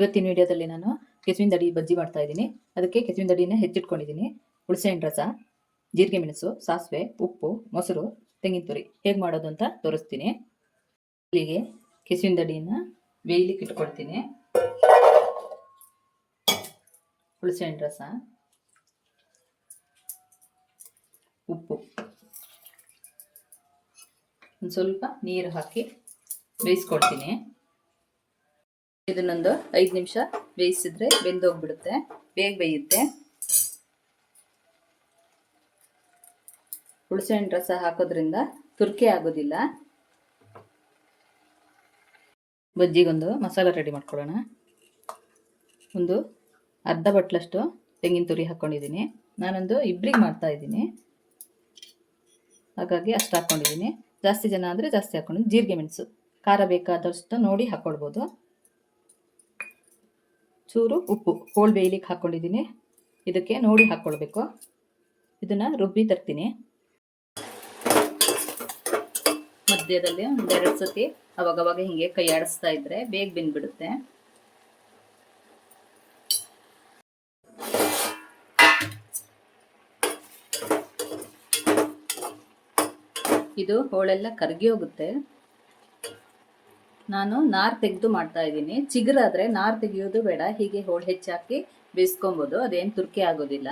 ಇವತ್ತಿನ ವಿಡಿಯೋದಲ್ಲಿ ನಾನು ಕೆಸುವಿನ ಅಡಿ ಬಜ್ಜಿ ಮಾಡ್ತಾ ಇದ್ದೀನಿ. ಅದಕ್ಕೆ ಕೆಸುವಿನ ಅಡಿನ ಹೆಚ್ಚಿಟ್ಕೊಂಡಿದ್ದೀನಿ. ಹುಣಸೆಹಣ್ಣು ರಸ, ಜೀರಿಗೆ ಮೆಣಸು, ಸಾಸಿವೆ, ಉಪ್ಪು, ಮೊಸರು, ತೆಂಗಿನ ತುರಿ ಹೇಗೆ ಮಾಡೋದು ಅಂತ ತೋರಿಸ್ತೀನಿ. ಇಲ್ಲಿಗೆ ಕೆಸುವಿನ ಅಡಿನ ಬೇಯಲಿಕ್ಕೆ ಇಟ್ಕೊಳ್ತೀನಿ. ಹುಣಸೆಹಣ್ಣು ರಸ, ಉಪ್ಪು, ಒಂದು ಸ್ವಲ್ಪ ನೀರು ಹಾಕಿ ಬೇಯಿಸ್ಕೊಳ್ತೀನಿ. ಇದನ್ನೊಂದು 5 ನಿಮಿಷ ಬೇಯಿಸಿದ್ರೆ ಬೆಂದೋಗ್ಬಿಡುತ್ತೆ, ಬೇಗ ಬೇಯುತ್ತೆ. ಹುಣಸೆಹಣ್ಣು ರಸ ಹಾಕೋದ್ರಿಂದ ತುರ್ಕೆ ಆಗೋದಿಲ್ಲ. ಬಜ್ಜಿಗೊಂದು ಮಸಾಲ ರೆಡಿ ಮಾಡ್ಕೊಳ್ಳೋಣ. ಒಂದು ಅರ್ಧ ಬಟ್ಲಷ್ಟು ತೆಂಗಿನ ತುರಿ ಹಾಕ್ಕೊಂಡಿದ್ದೀನಿ. ನಾನೊಂದು ಇಬ್ಬರಿಗೆ ಮಾಡ್ತಾ ಇದ್ದೀನಿ, ಹಾಗಾಗಿ ಅಷ್ಟು ಹಾಕ್ಕೊಂಡಿದ್ದೀನಿ. ಜಾಸ್ತಿ ಜನ ಆದರೆ ಜಾಸ್ತಿ ಹಾಕ್ಕೊಂಡಿದ್ದೀನಿ. ಜೀರಿಗೆ ಮೆಣಸು ಖಾರ ಬೇಕಾದಷ್ಟು ನೋಡಿ ಹಾಕ್ಕೊಳ್ಬೋದು. ಚೂರು ಉಪ್ಪು ಹೋಳು ಬೇಯಲಿಕ್ಕೆ ಹಾಕ್ಕೊಂಡಿದ್ದೀನಿ. ಇದಕ್ಕೆ ನೋಡಿ ಹಾಕ್ಕೊಳ್ಬೇಕು. ಇದನ್ನು ರುಬ್ಬಿ ತರ್ತೀನಿ. ಮಧ್ಯದಲ್ಲಿ 1-2 ಸತಿ ಅವಾಗವಾಗ ಹಿಂಗೆ ಕೈ ಆಡಿಸ್ತಾ ಇದ್ರೆ ಬೇಗ ಬೆಂದ್ಬಿಡುತ್ತೆ. ಇದು ಹೋಳೆಲ್ಲ ಕರಗಿ ಹೋಗುತ್ತೆ. ನಾನು ನಾರು ತೆಗೆದು ಮಾಡ್ತಾ ಇದ್ದೀನಿ. ಚಿಗುರಾದರೆ ನಾರು ತೆಗೆಯೋದು ಬೇಡ, ಹೀಗೆ ಹೋಳು ಹೆಚ್ಚಾಕಿ ಬೇಯಿಸ್ಕೊಬೋದು, ಅದೇನು ತುರ್ಕೆ ಆಗೋದಿಲ್ಲ.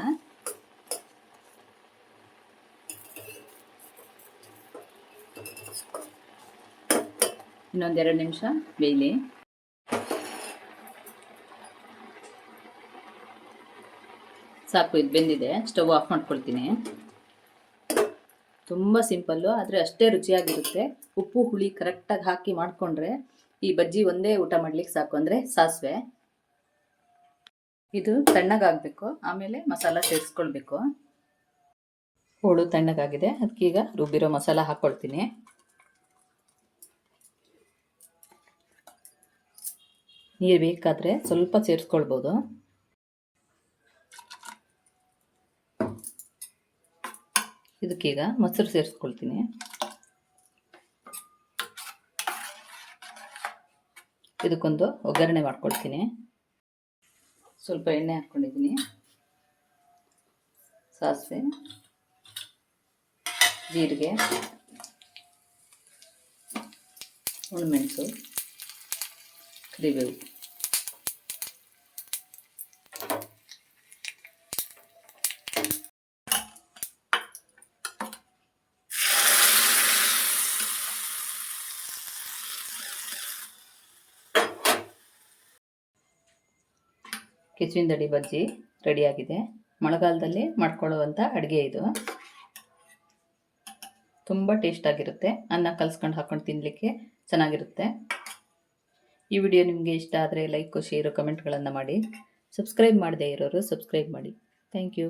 ಇನ್ನೊಂದು 2 ನಿಮಿಷ ಬೇಯಲಿ. ಸಾಕು, ಇದು ಬೆಂದಿದೆ. ಸ್ಟವ್ ಆಫ್ ಮಾಡ್ಕೊಳ್ತೀನಿ. ತುಂಬ ಸಿಂಪಲ್ಲು, ಆದರೆ ಅಷ್ಟೇ ರುಚಿಯಾಗಿರುತ್ತೆ. ಉಪ್ಪು ಹುಳಿ ಕರೆಕ್ಟಾಗಿ ಹಾಕಿ ಮಾಡಿಕೊಂಡ್ರೆ ಈ ಬಜ್ಜಿ ಒಂದೇ ಊಟ ಮಾಡ್ಲಿಕ್ಕೆ ಸಾಕು. ಅಂದರೆ ಸಾಸಿವೆ ಇದು ತಣ್ಣಗಾಗಬೇಕು, ಆಮೇಲೆ ಮಸಾಲ ಸೇರಿಸ್ಕೊಳ್ಬೇಕು. ಹೋಳು ತಣ್ಣಗಾಗಿದೆ, ಅದಕ್ಕೀಗ ರುಬ್ಬಿರೋ ಮಸಾಲ ಹಾಕ್ಕೊಳ್ತೀನಿ. ನೀರು ಬೇಕಾದರೆ ಸ್ವಲ್ಪ ಸೇರಿಸ್ಕೊಳ್ಬೋದು. ಇದಕ್ಕೀಗ ಮೊಸರು ಸೇರಿಸ್ಕೊಳ್ತೀನಿ. ಇದಕ್ಕೊಂದು ಒಗ್ಗರಣೆ ಮಾಡ್ಕೊಳ್ತೀನಿ. ಸ್ವಲ್ಪ ಎಣ್ಣೆ ಹಾಕ್ಕೊಂಡಿದ್ದೀನಿ. ಸಾಸಿವೆ, ಜೀರಿಗೆ, ಒಣಮೆಣಸು, ಕರಿಬೇವು, ಕೆಸುವಿನ ಅಡಿ ಬಜ್ಜಿ ರೆಡಿಯಾಗಿದೆ. ಮಳೆಗಾಲದಲ್ಲಿ ಮಾಡ್ಕೊಳ್ಳುವಂಥ ಅಡುಗೆ ಇದು. ತುಂಬ ಟೇಸ್ಟಾಗಿರುತ್ತೆ. ಅನ್ನ ಕಲಿಸ್ಕೊಂಡು ಹಾಕ್ಕೊಂಡು ತಿನ್ನಲಿಕ್ಕೆ ಚೆನ್ನಾಗಿರುತ್ತೆ. ಈ ವಿಡಿಯೋ ನಿಮಗೆ ಇಷ್ಟ ಆದರೆ ಲೈಕ್, ಶೇರು, ಕಮೆಂಟ್ಗಳನ್ನು ಮಾಡಿ. ಸಬ್ಸ್ಕ್ರೈಬ್ ಮಾಡದೇ ಇರೋರು ಸಬ್ಸ್ಕ್ರೈಬ್ ಮಾಡಿ. Thank you.